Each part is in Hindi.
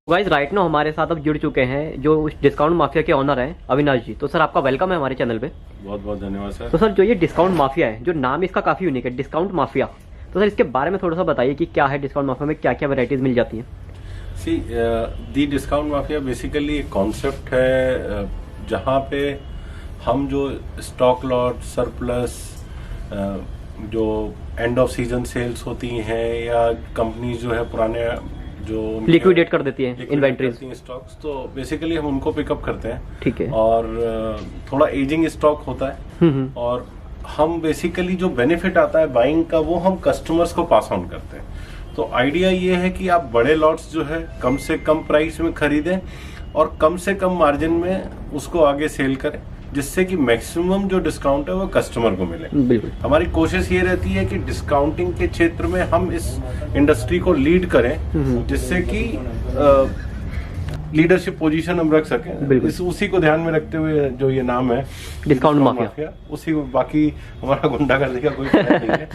गाइस राइट नाउ हमारे साथ अब जुड़ चुके हैं जो डिस्काउंट माफिया के ऑनर हैं अविनाश जी। तो सर आपका वेलकम है हमारे चैनल पे। बहुत बहुत धन्यवाद सर। तो सर जो ये डिस्काउंट माफिया है, जो नाम इसका काफी यूनिक है, डिस्काउंट माफिया, तो सर इसके बारे में थोड़ा सा बताइए कि क्या है डिस्काउंट माफिया में, क्या क्या वैरायटीज मिल जाती हैं। सी दी डिस्काउंट माफिया बेसिकली एक कॉन्सेप्ट है जहाँ पे हम जो स्टॉक लॉट सरप्लस जो एंड ऑफ सीजन सेल्स होती हैं या कंपनी जो है पुराने जो लिक्विडेट कर देती है इन्वेंट्रीज स्टॉक्स, तो बेसिकली हम उनको पिकअप करते हैं। ठीक है। और थोड़ा एजिंग स्टॉक होता है और हम बेसिकली जो बेनिफिट आता है बाइंग का वो हम कस्टमर्स को पास ऑन करते हैं। तो आइडिया ये है कि आप बड़े लॉट्स जो है कम से कम प्राइस में खरीदें और कम से कम मार्जिन में उसको आगे सेल करें, जिससे कि मैक्सिमम जो डिस्काउंट है वो कस्टमर को मिले। बिल्कुल। हमारी कोशिश ये रहती है कि डिस्काउंटिंग के क्षेत्र में हम इस इंडस्ट्री को लीड करें, जिससे कि लीडरशिप पोजीशन हम रख सकें। उसी को ध्यान में रखते हुए जो ये नाम है डिस्काउंट माफिया, उसी को, बाकी हमारा गुंडागर्दी का कोई फायदा नहीं है।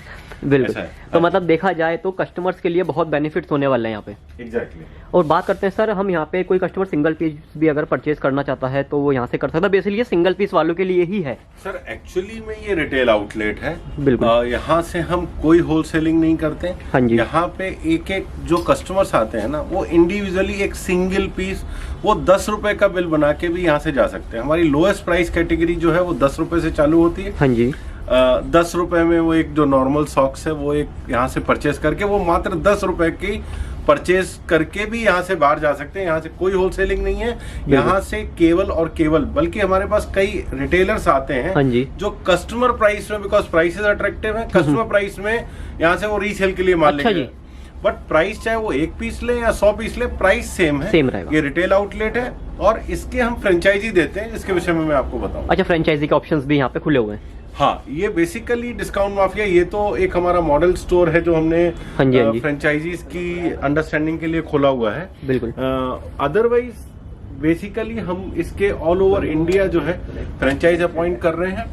बिल्कुल। तो मतलब देखा जाए तो कस्टमर्स के लिए बहुत बेनिफिट्स होने वाले हैं यहाँ पे। एग्जैक्टली। और बात करते हैं सर, हम यहाँ पे कोई कस्टमर सिंगल पीस भी अगर परचेज करना चाहता है तो वो यहाँ से कर सकता है। बेसिकली ये सिंगल पीस वालों के लिए ही है सर। एक्चुअली में ये रिटेल आउटलेट है। बिल्कुल। यहाँ से हम कोई होलसेलिंग नहीं करते। हाँ जी। यहाँ पे एक एक जो कस्टमर्स आते हैं ना, वो इंडिविजुअली एक सिंगल पीस वो 10 रुपए का बिल बना के भी यहाँ से जा सकते हैं। हमारी लोएस्ट प्राइस कैटेगरी जो है वो 10 रुपए से चालू होती है। हाँ जी। 10 रुपए में वो एक जो नॉर्मल सॉक्स है वो एक यहाँ से परचेज करके वो मात्र 10 रुपए की परचेज करके भी यहाँ से बाहर जा सकते हैं। यहाँ से कोई होलसेलिंग नहीं है। यहाँ से केवल और केवल, बल्कि हमारे पास कई रिटेलर्स आते हैं। हाँ जी। जो कस्टमर प्राइस में, बिकॉज प्राइसेस अट्रैक्टिव है, कस्टमर प्राइस में यहाँ से वो रीसेल के लिए माल लेंगे। बट प्राइस चाहे वो 1 पीस ले या 100 पीस ले, प्राइस सेम है। सेम रहेगा। ये रिटेल आउटलेट है और इसके हम फ्रेंचाइजी देते हैं, जिसके विषय में मैं आपको बताऊं। अच्छा, फ्रेंचाइजी के ऑप्शंस भी यहाँ पे खुले हुए हैं। हाँ, ये बेसिकली डिस्काउंट माफिया ये तो एक हमारा मॉडल स्टोर है जो हमने फ्रेंचाइजीज की अंडरस्टैंडिंग के लिए खोला हुआ है। बिल्कुल। अदरवाइज बेसिकली हम इसके ऑल ओवर इंडिया जो है फ्रेंचाइज अपॉइंट कर रहे हैं।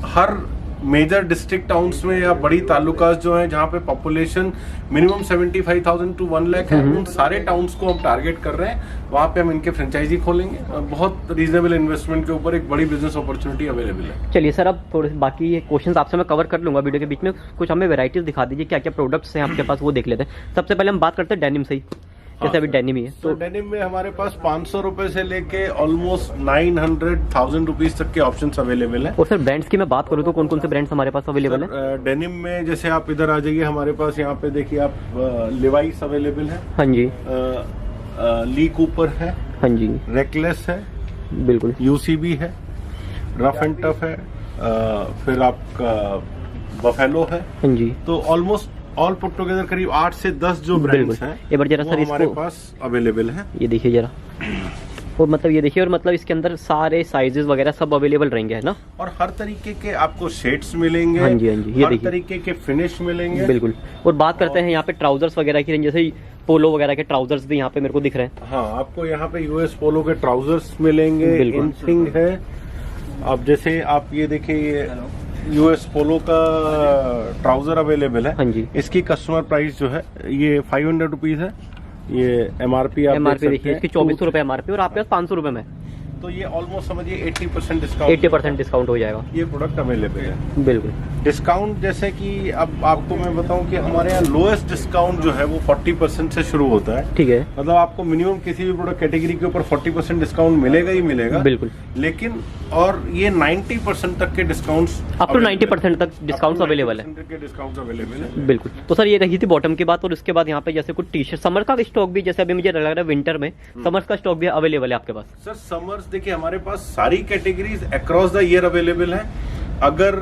हर मेजर डिस्ट्रिक्ट टाउन्स में या बड़ी तालुकास जो है जहाँ पे पॉपुलेशन मिनिमम 75,000 to 1 लाख है, उन सारे टाउन्स को हम टारगेट कर रहे हैं। वहाँ पे हम इनके फ्रेंचाइजी खोलेंगे। बहुत रीजनेबल इन्वेस्टमेंट के ऊपर एक बड़ी बिजनेस अपॉर्चुनिटी अवेलेबल है। चलिए सर, अब थोड़े बाकी क्वेश्चंस आपसे मैं कवर कर लूंगा वीडियो के बीच में। कुछ हमें वेराइटीज दिखा दीजिए, क्या क्या प्रोडक्ट्स हैं आपके पास, वो देख लेते हैं। सबसे पहले हम बात करते हैं डेनिम से ही, जैसे अभी डेनिम ही है। तो डेनिम में हमारे पास 500 रुपए से लेके ऑलमोस्ट 900,000 रुपीज तक के ऑप्शंस अवेलेबल है। और सर ब्रांड्स की मैं बात करूँ तो कौन कौन से ब्रांड्स हमारे पास अवेलेबल है? डेनिम में जैसे आप इधर आ जाइए, हमारे पास यहाँ पे देखिए आप लिवाइस अवेलेबल है। हाँ जी। ली कूपर है। हाँ जी। रेकलेस है। बिल्कुल। यूसीबी है। रफ एंड टफ है। फिर आपका बफेलो है। हाँ जी। तो ऑलमोस्ट ऑल पुट टुगेदर करीब 8 से 10 जो ब्रांड्स हैं ये जरा सर हमारे पास अवेलेबल है। ये देखिए जरा, और मतलब ये देखिए, और मतलब इसके अंदर सारे साइजेस वगैरह सब अवेलेबल रहेंगे, है ना? और हर तरीके के आपको शेड्स मिलेंगे। हाँ जी। हाँ जी। ये हर तरीके के फिनिश मिलेंगे। बिल्कुल। और बात करते हैं यहाँ पे ट्राउजर्स वगैरह की, जैसे पोलो वगैरह के ट्राउजर्स भी यहाँ पे मेरे को दिख रहे हैं। हाँ, आपको यहाँ पे यूएस पोलो के ट्राउजर्स मिलेंगे। इनथिंग है। अब जैसे आप ये देखिए, ये यूएस पोलो का ट्राउजर अवेलेबल है। हाँ जी। इसकी कस्टमर प्राइस जो है ये 500 रुपीज है। ये एमआरपी आप देखिए, इसकी 2400 रुपए एमआरपी और आपके पास 500 रुपए में। तो ये ऑलमोस्ट समझिए 80% डिस्काउंट, 80% डिस्काउंट हो जाएगा। ये प्रोडक्ट अवेलेबल है। बिल्कुल। डिस्काउंट जैसे कि अब आपको मैं बताऊं कि हमारे यहाँ लोएस्ट डिस्काउंट जो है वो 40% से शुरू होता है। ठीक है। मतलब आपको मिनिमम किसी भी प्रोडक्ट कैटेगरी के ऊपर 40% डिस्काउंट मिलेगा ही मिलेगा। बिल्कुल। लेकिन और ये 90% तक के डिस्काउंट्स, अप टू 90% तक डिस्काउंट अवेलेबल है। डिस्काउंट अवेलेबल है। बिल्कुल। तो सर ये रही थी बॉटम की बात, और उसके बाद यहाँ पे जैसे कुछ टी शर्ट समर का स्टॉक भी, जैसे अभी मुझे लग रहा है विंटर में समर्स का स्टॉक भी अवेलेबल है आपके पास। सर समर्स देखिए हमारे पास सारी categories across the year available है। अगर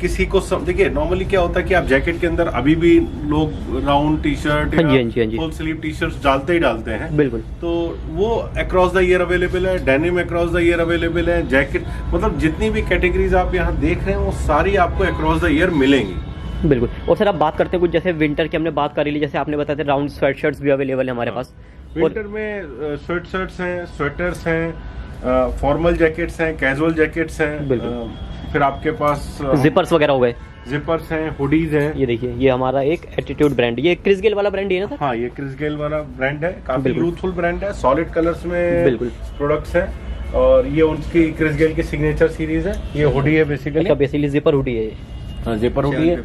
किसी को देखिए, नॉर्मली क्या होता है कि आप जैकेट के अंदर अभी भी लोग राउंड टी शर्ट या फुल स्लीव टी शर्ट डालते ही डालते हैं। बिल्कुल। तो वो अक्रॉस द ईयर अवेलेबल है। Denim across the year available है। जैकेट, मतलब जितनी भी कैटेगरीज आप यहाँ देख रहे हैं वो सारी आपको अक्रॉस द ईयर मिलेंगी। बिल्कुल। और सर आप बात करते हैं कुछ, जैसे विंटर की हमने बात कर ली, जैसे आपने बताया था राउंड स्वेट शर्ट्स भी अवेलेबल है हमारे पास। विंटर में स्वेट शर्ट्स हैं, स्वेटर्स हैं, फॉर्मल जैकेट्स हैं, कैजुअल जैकेट्स हैं। फिर आपके पास जिपर्स वगैरह हो गए। जिपर्स हैं, हुडीज हैं। ये देखिए, ये हमारा एक एटीट्यूड ब्रांड, ये क्रिस गेल वाला ब्रांड है ना सर? हाँ, ये क्रिस गेल वाला ब्रांड है, काफी बिल्कुल। यूथफुल ब्रांड है, सॉलिड कलर्स में बिल्कुल। प्रोडक्ट्स हैं। और ये उनकी क्रिस गेल की सिग्नेचर सीरीज है। ये हुडी है बेसिकली। अच्छा, बेसिकली जिपर हुडी है ये। हाँ, जिपर हुडी है।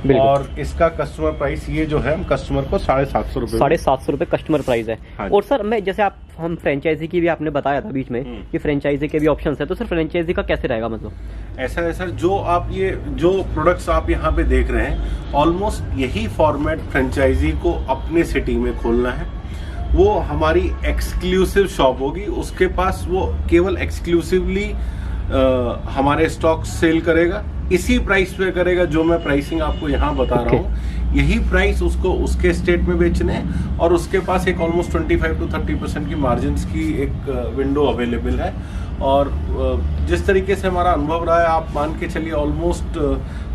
बिल्कुल। और इसका कस्टमर प्राइस ये जो है, हम कस्टमर को 750 रुपए 750 रुपए कस्टमर प्राइस है। हाँ। और सर मैं जैसे हम फ्रेंचाइजी की भी आपने बताया था बीच में कि फ्रेंचाइजी के भी ऑप्शंस है, तो सर फ्रेंचाइजी का कैसे रहेगा? मतलब ऐसा है सर, जो प्रोडक्ट्स आप यहाँ पे देख रहे हैं, ऑलमोस्ट यही फॉर्मेट फ्रेंचाइजी को अपने सिटी में खोलना है। वो हमारी एक्सक्लूसिव शॉप होगी, उसके पास वो केवल एक्सक्लूसिवली हमारे स्टॉक सेल करेगा, इसी प्राइस पे करेगा जो मैं प्राइसिंग आपको यहाँ बता रहा हूँ। यही प्राइस उसको उसके स्टेट में बेचने हैं, और उसके पास एक ऑलमोस्ट 25 to 30% की मार्जिन की एक विंडो अवेलेबल है। और जिस तरीके से हमारा अनुभव रहा है, आप मान के चलिए ऑलमोस्ट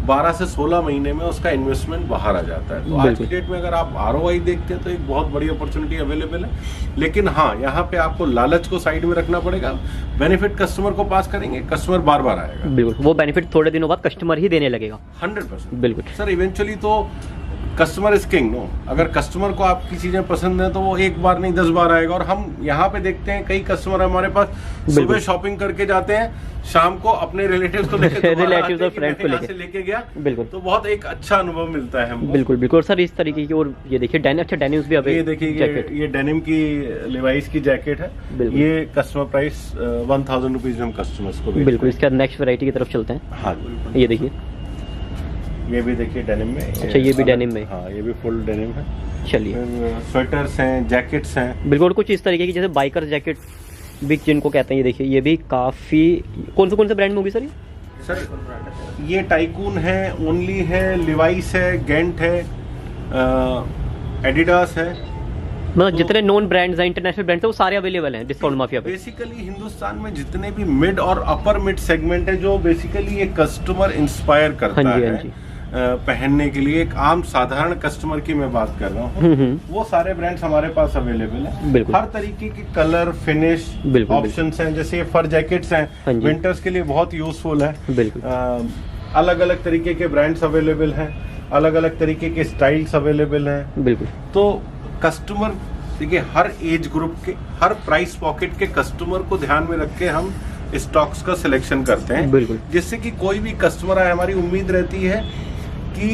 12 से 16 महीने में उसका इन्वेस्टमेंट बाहर आ जाता है। तो आज की डेट में अगर आप ROI देखते हैं तो एक बहुत बड़ी अपॉर्चुनिटी अवेलेबल है। लेकिन हाँ, यहाँ पे आपको लालच को साइड में रखना पड़ेगा। बेनिफिट कस्टमर को पास करेंगे, कस्टमर बार बार आएगा। बिल्कुल, वो बेनिफिट थोड़े दिनों बाद कस्टमर ही देने लगेगा। 100%। बिल्कुल सर, इवेंचुअली तो कस्टमर इज किंग। नो, अगर कस्टमर को आपकी चीजें पसंद है तो वो एक बार नहीं 10 बार आएगा। और हम यहाँ पे देखते हैं कई कस्टमर हमारे पास सुबह शॉपिंग करके जाते हैं, शाम को अपने रिलेटिव्स को रिलेटिव्स और फ्रेंड्स को लेके गया। बिल्कुल, तो बहुत एक अच्छा अनुभव मिलता है हमको। बिल्कुल बिल्कुल सर, इस तरीके की। और ये देखिए डेनिम्स भी अभी, ये देखिए, ये डेनिम की लिवाइस की जैकेट है। ये कस्टमर प्राइस 1000 रुपीज में हम कस्टमर्स को। बिल्कुल। इसका नेक्स्ट वैरायटी की तरफ चलते हैं। हाँ, ये देखिए, ये भी देखिए डेनिम में। अच्छा, ये भी डेनिम में। हाँ, ये भी फुल डेनिम है। चलिए, स्वेटर्स हैं, जैकेट्स हैं। बिल्कुल कुछ इस तरीके की, जैसे बाइकर जैकेट बिग जिनको कहते हैं। ये देखिए, ये भी काफी कौन से ब्रांड में होगी सर ये? सर, ये टाइकून है, ओनली है, लिवाइस है, गेंट है, एडिडास है। मतलब तो जितने नॉन ब्रांड्स हैं, इंटरनेशनल ब्रांड्स हैं, वो सारे अवेलेबल हैं डिस्काउंट माफिया पे। बेसिकली हिंदुस्तान में जितने भी मिड और अपर मिड सेगमेंट है, जो बेसिकली ये कस्टमर इंस्पायर करता है पहनने के लिए, एक आम साधारण कस्टमर की मैं बात कर रहा हूँ, वो सारे ब्रांड्स हमारे पास अवेलेबल है। हर तरीके के कलर, फिनिश ऑप्शंस हैं। जैसे ये फर जैकेट्स हैं, विंटर्स के लिए बहुत यूजफुल है। अलग अलग तरीके के ब्रांड्स अवेलेबल हैं, अलग अलग तरीके के स्टाइल्स अवेलेबल हैं। बिल्कुल। तो कस्टमर देखिए, हर एज ग्रुप के, हर प्राइस पॉकेट के कस्टमर को ध्यान में रख के हम स्टॉक्स का सिलेक्शन करते हैं। बिल्कुल। जिससे कि कोई भी कस्टमर आए, हमारी उम्मीद रहती है कि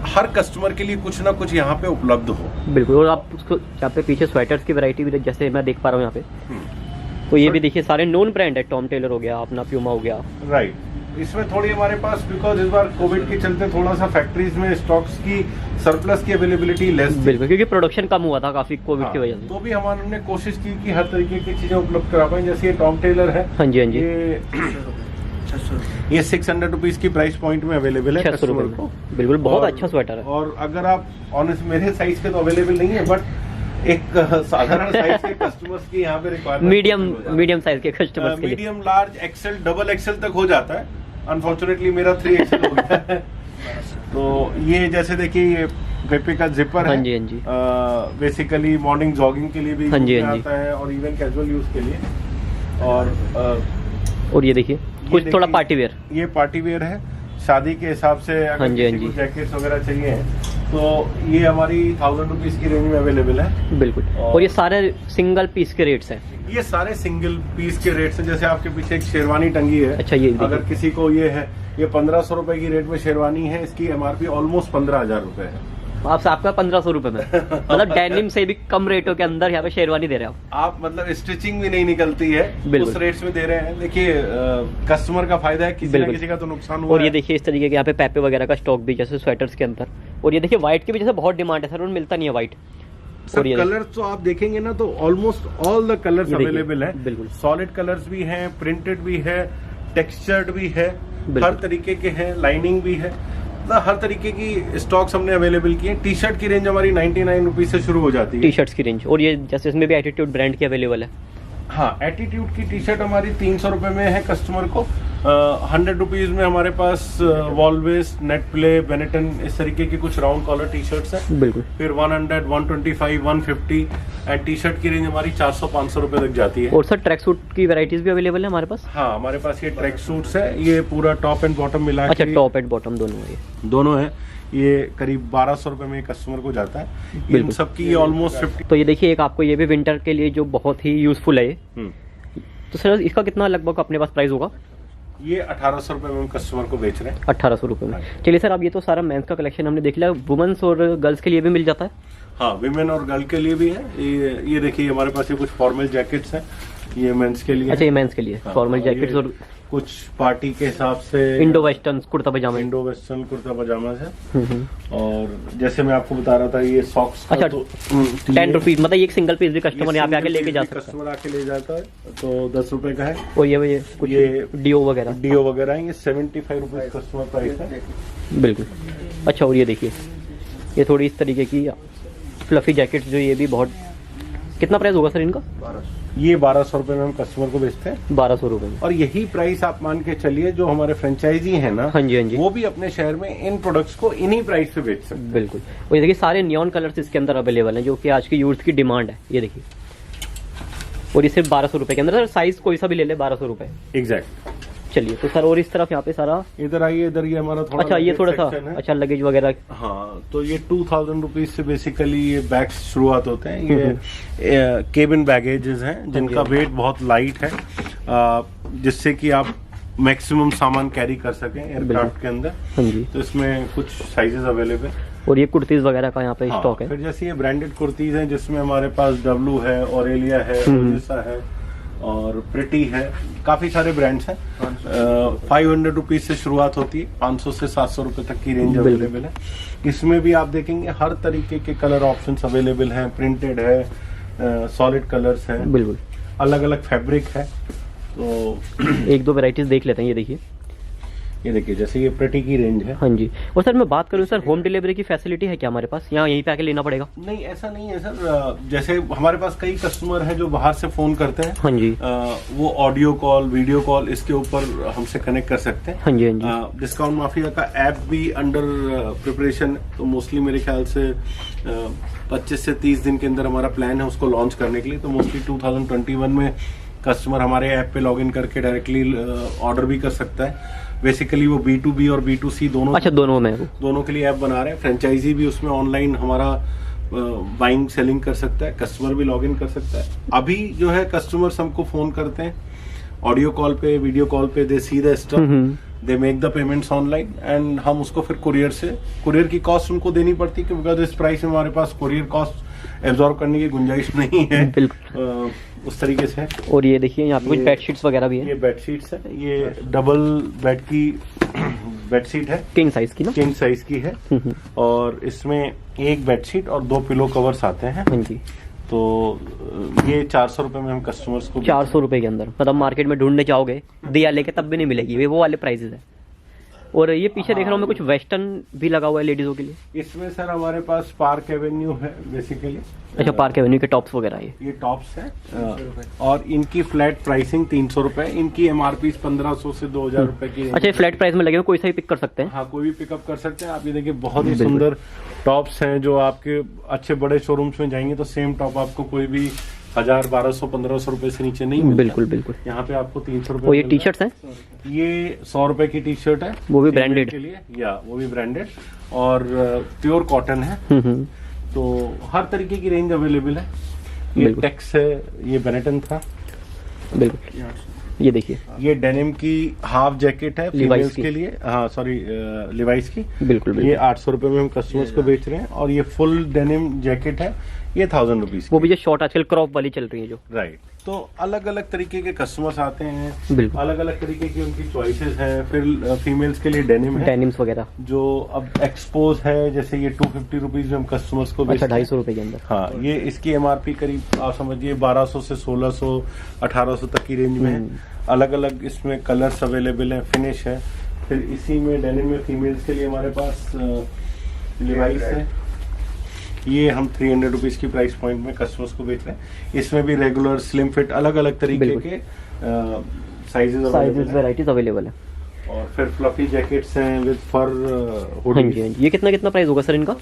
हर कस्टमर के लिए कुछ ना कुछ यहाँ पे उपलब्ध हो। बिल्कुल। और आप उसको यहाँ पे पीछे स्वेटर्स की वैरायटी भी जैसे मैं देख पा रहा हूँ यहाँ पे, तो ये भी देखिए सारे नॉन ब्रांड है। टॉम टेलर हो गया, अपना प्यूमा हो गया। राइट। इसमें थोड़ी हमारे पास, बिकॉज इस बार कोविड के चलते थोड़ा सा फैक्ट्रीज में स्टॉक्स की सरप्लस की अवेलेबिलिटी लेस थी। बिल्कुल, क्योंकि प्रोडक्शन कम हुआ था काफी कोविड की वजह से। तो भी हमने कोशिश की कि हर तरीके की चीजें उपलब्ध करा पाए। जैसे ये टॉम टेलर है। हाँ जी, हाँ जी। ये 600 रुपीज की प्राइस पॉइंट में अवेलेबल है कस्टमर को। बिल्कुल, बहुत अच्छा स्वेटर है। और अगर आप ऑनेस्ट, मेरे साइज के तो अवेलेबल नहीं है, बट एक साधारण साइज के कस्टमर्स की यहाँ पे रिक्वायरमेंट, मीडियम साइज के कस्टमर्स के लिए, medium, large, XL, double XL तक हो जाता है। अनफॉर्चुनेटली मेरा 3XL हो गया है। तो ये जैसे देखिए, ये पेपे का जिपर है। हाँ जी, हाँ जी। बेसिकली मॉर्निंग जॉगिंग के लिए भी हाँ जी, हाँ जी। आता है, और इवन कैजुअल यूज के लिए। और ये देखिए, कुछ थोड़ा पार्टी वेयर। ये पार्टी वेयर है, शादी के हिसाब से अगर हाँ जी, किसी को जैकेट्स वगैरह चाहिए तो ये हमारी 1000 रुपीज की रेंज में अवेलेबल है। बिल्कुल। और ये सारे सिंगल पीस के रेट्स हैं। ये सारे सिंगल पीस के रेट्स हैं। जैसे आपके पीछे एक शेरवानी टंगी है। अच्छा, ये अगर किसी को ये है, ये 1500 रुपए की रेट में शेरवानी है। इसकी MRP ऑलमोस्ट 15,000 रुपए है। आपका 1500 रुपए में मतलब डेनिम से भी कम रेटों के अंदर यहाँ पे शेरवानी दे रहे हो आप। मतलब स्टिचिंग भी नहीं निकलती है, उस रेट्स में दे रहे हैं। देखिए, कस्टमर का फायदा है, किसी न किसी का तो नुकसान हुआ। और ये देखिए, इस तरीके के यहाँ पे पेपे वगैरह का स्टॉक भी, जैसे स्वेटर्स के अंदर। और ये देखिए, व्हाइट की भी जैसे बहुत डिमांड है सर, और मिलता नहीं है व्हाइट। सर, कलर तो आप देखेंगे ना, तो almost all the colours available है। बिल्कुल। सॉलिड कलर्स भी हैं, प्रिंटेड भी है, टेक्सचर्ड भी है, हर तरीके के हैं, लाइनिंग भी है। हर तरीके की स्टॉक्स हमने अवेलेबल किए। टी शर्ट की रेंज हमारी 99 रुपीज से शुरू हो जाती है। टी शर्ट्स की रेंज। और ये जैसे इसमें भी एटीट्यूड ब्रांड की अवेलेबल है। हाँ, एटीट्यूड की टी शर्ट हमारी 300 रुपए में है कस्टमर को। 100 रुपीज में हमारे पास वॉलवेज, नेट प्ले, बेनेटन, इस तरीके की कुछ राउंड कॉलर टी शर्ट्स हैं। बिल्कुल। फिर 100, 125, 150 एंड टी शर्ट की रेंज हमारी 400-500 रुपए तक जाती है। और सर ट्रैक सूट की वैरायटीज भी अवेलेबल है हमारे पास? हाँ, हमारे पास ये ट्रैक सूट्स है, ये पूरा टॉप एंड बॉटम मिला अच्छा, के टॉप एंड बॉटम दोनों है ये? दोनों है। ये करीब 1200 रुपए में कस्टमर को जाता है। इन सबकी ये ऑलमोस्ट 50। तो ये देखिए, एक आपको ये भी विंटर के लिए जो बहुत ही यूजफुल है ये। तो सर इसका कितना लगभग अपने पास प्राइस होगा? ये 1800 रुपए में हम कस्टमर को बेच रहे हैं। 1800 रुपए में। चलिए सर, अब ये तो सारा मेंस का कलेक्शन हमने देख लिया, वुमेन्स और गर्ल्स के लिए भी मिल जाता है? हाँ, विमेन और गर्ल के लिए भी है। ये देखिए हमारे पास ये कुछ फॉर्मल जैकेट्स हैं, ये मेंस के लिए। अच्छा, ये मेंस के लिए फॉर्मल जैकेट्स और कुछ पार्टी के हिसाब से इंडो वेस्टर्न कुर्ता पजामा। इंडो वेस्टर्न कुर्ता पजामा है। और जैसे मैं आपको बता रहा था, ये सॉक्स। अच्छा, 10 रुपीज, मतलब एक सिंगल पीस भी कस्टमर यहाँ पे आके लेके जा सकता है? कस्टमर आके ले जाता है तो 10 रुपए का है। और ये कुछ डीओ वगैरह है, ये 75 रुपीज कस्टमर प्राइस है। बिल्कुल। अच्छा, और ये देखिए, ये थोड़ी इस तरीके की फ्लफी जैकेट जो ये भी बहुत, कितना प्राइस होगा सर इनका? ये 1200 रुपए में हम कस्टमर को बेचते हैं। 1200 रुपए में। और यही प्राइस आप मान के चलिए, जो हमारे फ्रेंचाइजी है ना, हाँ जी, वो भी अपने शहर में इन प्रोडक्ट्स को इन्हीं प्राइस पे बेच सकते हैं। बिल्कुल। और ये देखिए, सारे नियॉन कलर्स इसके अंदर अवेलेबल हैं, जो कि आज की यूथ की डिमांड है। ये देखिए, और ये सिर्फ 1200 रुपए के अंदर। सर साइज कोई सा भी ले ले, 1200 रुपए। एग्जैक्ट। चलिए, तो सर और इस तरफ यहाँ पे सारा, इधर आइए, इधर ये हमारा थोड़ा, अच्छा ये थोड़ा सा, अच्छा लगेज वगैरह। हाँ, तो ये 2000 रुपीज से बेसिकली ये बैग्स शुरुआत होते हैं। ये केबिन बैगेजेस हैं जिनका वेट बहुत लाइट है, जिससे कि आप मैक्सिमम सामान कैरी कर सकें एयरक्राफ्ट के अंदर। हाँ जी। तो इसमें कुछ साइजेस अवेलेबल। और ये कुर्तीज वगैरह का यहाँ पे स्टॉक है। फिर जैसे ये ब्रांडेड कुर्तीज हैं, जिसमें हमारे पास डब्लू है, ऑरेलिया है, ओजिसा है और प्रिटी है, काफी सारे ब्रांड्स हैं। 500 रुपीज से शुरुआत होती है, 500 से 700 रुपए तक की रेंज अवेलेबल है। इसमें भी आप देखेंगे हर तरीके के कलर ऑप्शंस अवेलेबल हैं, प्रिंटेड है, सॉलिड कलर्स हैं, बिल्कुल अलग अलग फैब्रिक है। तो एक दो वेराइटीज देख लेते हैं। ये देखिए, जैसे ये प्रिटी की रेंज है। हाँ जी। और सर मैं बात करूँ सर, होम डिलीवरी की फैसिलिटी है क्या हमारे पास? यहाँ यहीं पे आके लेना पड़ेगा? नहीं, ऐसा नहीं है सर। जैसे हमारे पास कई कस्टमर हैं जो बाहर से फोन करते हैं। हाँ जी। वो ऑडियो कॉल, वीडियो कॉल, इसके ऊपर हमसे कनेक्ट कर सकते हैं। हाँ जी, हाँ जी। डिस्काउंट माफिया का ऐप भी अंडर प्रिपरेशन, तो मोस्टली मेरे ख्याल से 25 से 30 दिन के अंदर हमारा प्लान है उसको लॉन्च करने के लिए। तो मोस्टली 2021 में कस्टमर हमारे ऐप पे लॉगिन करके डायरेक्टली ऑर्डर भी कर सकता है। बेसिकली वो B2B और B2C दोनों, अच्छा दोनों के लिए ऐप बना रहे हैं। फ्रेंचाइजी भी उसमें ऑनलाइन हमारा बाइंग सेलिंग कर सकता है, कस्टमर भी लॉगिन कर सकता है। अभी जो है कस्टमर्स हमको फोन करते हैं ऑडियो कॉल पे, वीडियो कॉल पे, they see the stuff, they make the payments online and हम उसको फिर कुरियर की कॉस्ट उनको देनी पड़ती है, क्योंकि इस प्राइस में हमारे पास कुरियर कॉस्ट एब्जॉर्ब करने की गुंजाइश नहीं है। बिल्कुल उस तरीके से। और ये देखिए, यहाँ पे कुछ बेडशीट्स वगैरह भी है। ये बेडशीट्स है, ये डबल बेड की बेडशीट है, किंग साइज की ना? किंग साइज की है। और इसमें एक बेडशीट और 2 पिलो कवर्स आते हैं। हाँ जी। तो ये 400 रुपए में हम कस्टमर्स को 400 रुपए के अंदर, मतलब मार्केट में ढूंढने जाओगे दिया लेके तब भी नहीं मिलेगी, वो वाले प्राइसेस है। और ये पीछे देख रहा हूँ मैं, कुछ वेस्टर्न भी लगा हुआ है लेडीजों के लिए। इसमें सर हमारे पास पार्क एवेन्यू है बेसिकली। अच्छा, पार्क एवेन्यू के टॉप्स वगैरह ये टॉप्स है और इनकी फ्लैट प्राइसिंग 300 रुपए। इनकी MRP 1500 से 2000 रुपए की। अच्छा, फ्लैट प्राइस में लगे हुए, कोई सा भी पिक कर सकते हैं? हाँ, कोई भी पिकअप कर सकते हैं। आप ये देखिए, बहुत ही सुंदर टॉप्स हैं, जो आपके अच्छे बड़े शोरूम्स में जाएंगे तो सेम टॉप आपको कोई भी 1000, 1200, 1500 रुपए से नीचे नहीं मिलता। बिल्कुल। यहाँ पे आपको 300 रुपए। और ये टी शर्ट्स हैं? ये 100 रुपए की टी शर्ट है, वो भी ब्रांडेड के लिए, या वो भी ब्रांडेड और प्योर कॉटन है। तो हर तरीके की रेंज अवेलेबल है। ये टेक्स है, ये बेनेटन था। बिल्कुल। ये देखिए, ये डेनिम की हाफ जैकेट है फीमेल्स के लिए। हाँ सॉरी, लिवाइस की। बिल्कुल। ये 800 रुपए में हम कस्टमर्स को बेच रहे हैं। और ये फुल डेनिम जैकेट है, ये 1000 रुपीज। वो भी जो शॉर्ट आजकल क्रॉप वाली चल रही है जो। राइट। तो अलग अलग तरीके के कस्टमर्स आते हैं, अलग अलग तरीके की उनकी चॉइसेस हैं। फिर फीमेल्स के लिए डेनिम है, डेनिम्स वगैरह जो अब एक्सपोज है, जैसे ये 250 रुपीज में हम कस्टमर्स को बेचते हैं। 250 रुपए के अंदर। हाँ, ये इसकी MRP करीब आप समझिए 1200 से 1600, 1800 तक की रेंज में है। अलग अलग इसमें कलर्स अवेलेबल हैं, फिनिश है। फिर इसी में डेनिम में फीमेल्स के लिए हमारे पास लिवाइस है, ये हम 300 रुपीज की प्राइस पॉइंट में कस्टमर्स को बेच रहे हैं। इसमें भी रेगुलर, स्लिम फिट, अलग अलग तरीके के साइजेस वैराइटीज अवेलेबल है। और फिर फ्लफी जैकेट्स हैं विद फर हाँ हुडी। जी, हाँ जी। ये कितना कितना प्राइस होगा सर इनका?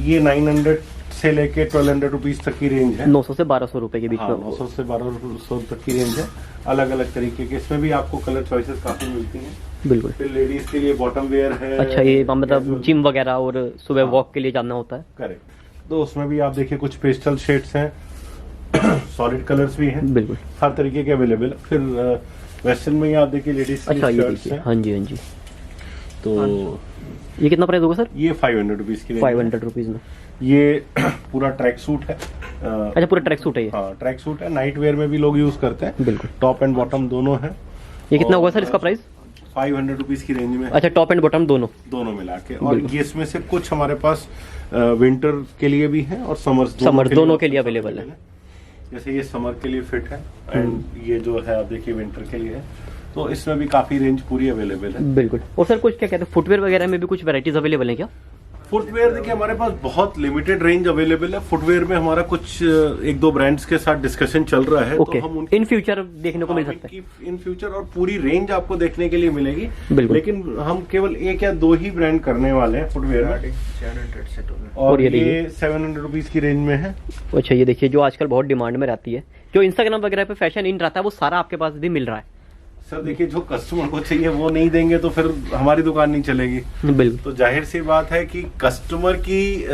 ये 900 से लेके 1200 रुपीज तक की रेंज है। 900 से 1200 रुपए के बीच में। 900 से 1200 तक की रेंज है। अलग अलग तरीके के, इसमें भी आपको कलर चॉइसेस काफी मिलती हैं। बिल्कुल। फिर लेडीज के लिए बॉटम वेयर है। अच्छा, ये मतलब जिम वगैरह और सुबह वॉक के लिए जाना होता है। करेक्ट। तो उसमें भी आप देखिए कुछ पेस्टल शेड्स हैं, सॉलिड कलर्स भी हैं, बिल्कुल हर तरीके के अवेलेबल है। फिर वेस्टर्न में आप देखिए लेडीज अच्छा, ये देखिए। हाँ जी, हाँ जी। तो ये कितना प्राइस होगा सर? ये 500 रुपीज की 500 रुपीज में। ये पूरा ट्रैक सूट है। अच्छा, पूरा ट्रैक सूट है ये? हाँ, ट्रैक सूट है। नाइट वेयर में भी लोग यूज करते हैं। बिल्कुल। टॉप एंड बॉटम दोनों है। ये कितना होगा सर इसका प्राइस? 500 रुपीज की रेंज में। अच्छा, टॉप एंड बॉटम दोनों मिला के। और ये इसमें से कुछ हमारे पास विंटर के लिए भी है और समर दोनों के लिए अवेलेबल है। जैसे ये समर के लिए फिट है एंड ये जो है आप देखिए विंटर के लिए है। तो इसमें भी काफी रेंज पूरी अवेलेबल है। बिल्कुल। और सर कुछ क्या कहते हैं, फुटवेयर वगैरह में भी कुछ वैराइटीज अवेलेबल है क्या? फुटवेयर देखिए हमारे पास बहुत लिमिटेड रेंज अवेलेबल है। फुटवेयर में हमारा कुछ एक दो ब्रांड्स के साथ डिस्कशन चल रहा है। ओके। तो हम इन फ्यूचर देखने को मिल सकता है। इन फ्यूचर और पूरी रेंज आपको देखने के लिए मिलेगी। बिल्कुल। लेकिन हम केवल एक या दो ही ब्रांड करने वाले हैं फुटवेयर में। 700 से और ये 700 रुपीज की रेंज में है। अच्छा, ये देखिए जो आजकल बहुत डिमांड में रहती है, जो इंस्टाग्राम वगैरह पे फैशन इन रहता है, वो सारा आपके पास भी मिल रहा है। सर देखिए, जो कस्टमर को चाहिए वो नहीं देंगे तो फिर हमारी दुकान नहीं चलेगी। बिल्कुल। तो जाहिर सी बात है कि कस्टमर की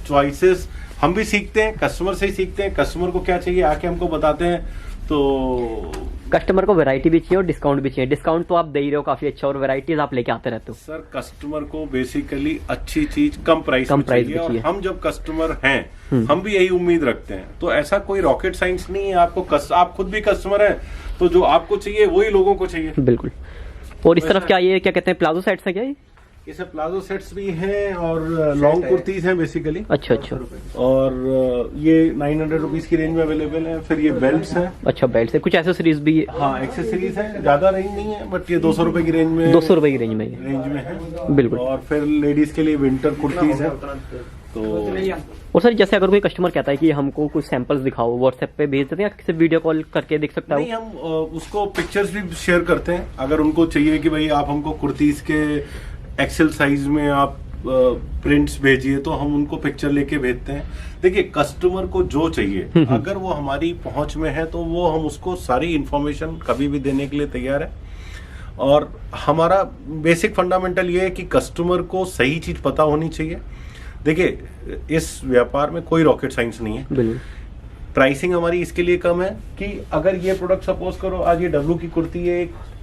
चॉइसेस हम भी सीखते हैं, कस्टमर से ही सीखते हैं। कस्टमर को क्या चाहिए आके हमको बताते हैं। तो कस्टमर को वैरायटी भी चाहिए और डिस्काउंट भी चाहिए। डिस्काउंट तो आप दे ही रहे हो काफी अच्छा, और वैरायटीज आप लेके आते रहते हो। सर कस्टमर को बेसिकली अच्छी चीज कम प्राइस में चाहिए। और हम जब कस्टमर हैं हम भी यही उम्मीद रखते हैं। तो ऐसा कोई रॉकेट साइंस नहीं है। आप खुद भी कस्टमर हैं, तो जो आपको चाहिए वही लोगों को चाहिए। बिल्कुल। और इस तरफ क्या ये क्या कहते हैं, प्लाजो सेट्स है क्या ये? इसे प्लाजो सेट्स भी हैं और लॉन्ग कुर्तीज हैं बेसिकली। अच्छा अच्छा। और ये 900 रुपीज की रेंज में अवेलेबल है। फिर ये बेल्ट्स हैं। अच्छा, बेल्ट से कुछ एक्सेसरीज भी? हाँ, एक्सेसरीज है। ज्यादा रेंज नहीं है बट ये 200 रुपए की रेंज में 200 रुपए की रेंज में है। बिल्कुल। और फिर लेडीज के लिए विंटर कुर्तीज है। तो और सर जैसे अगर कोई कस्टमर कहता है कि हमको कुछ सैंपल्स दिखाओ, व्हाट्सएप पे भेज देते हैं या किसी वीडियो कॉल करके देख सकता है? नहीं, हम उसको पिक्चर्स भी शेयर करते हैं। अगर उनको चाहिए कि भाई आप हमको कुर्तीज के एक्सेल साइज में आप प्रिंट्स भेजिए, तो हम उनको पिक्चर लेके भेजते हैं। देखिए, कस्टमर को जो चाहिए अगर वो हमारी पहुंच में है तो वो हम उसको सारी इंफॉर्मेशन कभी भी देने के लिए तैयार है। और हमारा बेसिक फंडामेंटल ये है कि कस्टमर को सही चीज पता होनी चाहिए। देखिए, इस व्यापार में कोई रॉकेट साइंस नहीं है। प्राइसिंग हमारी इसके लिए कम है कि अगर ये प्रोडक्ट सपोज करो आज ये डब्लू की कुर्ती है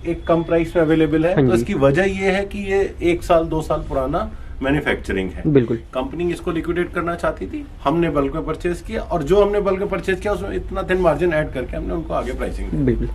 एक कम प्राइस में अवेलेबल है, तो इसकी वजह ये है कि ये 1 साल 2 साल पुराना मैन्युफैक्चरिंग है। बिल्कुल। कंपनी इसको लिक्विडेट करना चाहती थी, हमने बल्क में परचेज किया और जो हमने बल्क में परचेज किया उसमें इतना थिन मार्जिन ऐड करके हमने उनको आगे प्राइसिंग दी। बिल्कुल।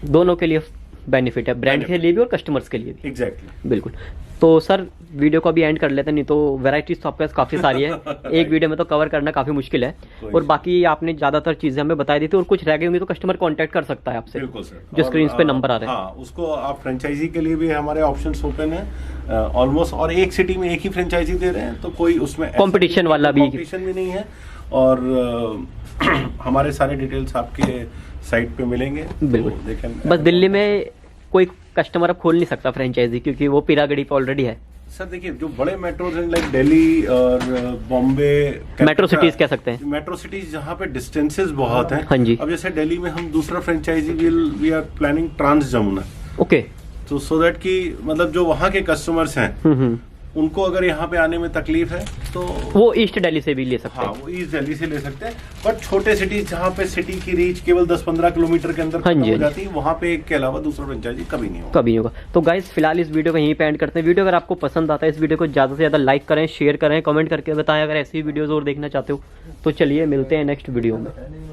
दोनों के लिए बेनिफिट है, ब्रांड के लिए भी और कस्टमर्स के लिए भी। एग्जैक्टली। बिल्कुल। तो सर वीडियो को अभी एंड कर लेते हैं, नहीं तो वैरायटीज तो आपके पास काफी सारी है। एक वीडियो में तो कवर करना काफी मुश्किल है। और बाकी आपने ज्यादातर चीजें हमें बताई दी थी, और कुछ रह गई होंगी तो कस्टमर कांटेक्ट कर सकता है आपसे। बिल्कुल सर। जो स्क्रीन पे नंबर आ रहे हैं। हाँ, उसको आप फ्रेंचाइजी के लिए भी हमारे ऑप्शंस ओपन है ऑलमोस्ट। और एक सिटी में एक ही फ्रेंचाइजी दे रहे हैं, तो कोई उसमें कंपटीशन वाला भी कंपटीशन भी नहीं है। और हमारे सारे डिटेल्स आपके साइट पे मिलेंगे। बिल्कुल। देखें, बस दिल्ली में कोई कस्टमर अब खोल नहीं सकता फ्रेंचाइजी, क्योंकि वो पीरागढ़ी पे ऑलरेडी है। सर देखिए, जो बड़े मेट्रोज हैं लाइक दिल्ली और बॉम्बे, मेट्रो सिटीज कह सकते हैं, मेट्रो सिटीज जहाँ पे डिस्टेंसेस बहुत हैं। हाँ जी। अब जैसे दिल्ली में हम दूसरा franchisee we are planning trans Jamuna. Okay. तो सो दैट कि मतलब जो वहाँ के कस्टमर्स हैं उनको अगर यहाँ पे आने में तकलीफ है तो वो ईस्ट दिल्ली से भी ले सकते हैं। हाँ, वो ईस्ट दिल्ली से ले सकते हैं। बट छोटे सिटीज जहाँ पे सिटी की रीच केवल 10-15 किलोमीटर के अंदर खत्म हो जाती है, वहाँ पे एक के अलावा दूसरा फ्रेंचाइजी कभी नहीं होगा। तो गाइस फिलहाल इस वीडियो को यहीं पे एंड करते हैं। वीडियो अगर आपको पसंद आता है, इस वीडियो को ज्यादा से ज्यादा लाइक करें, शेयर करें, कमेंट करके बताएं अगर ऐसी वीडियोज और देखना चाहते हो। तो चलिए मिलते हैं नेक्स्ट वीडियो में।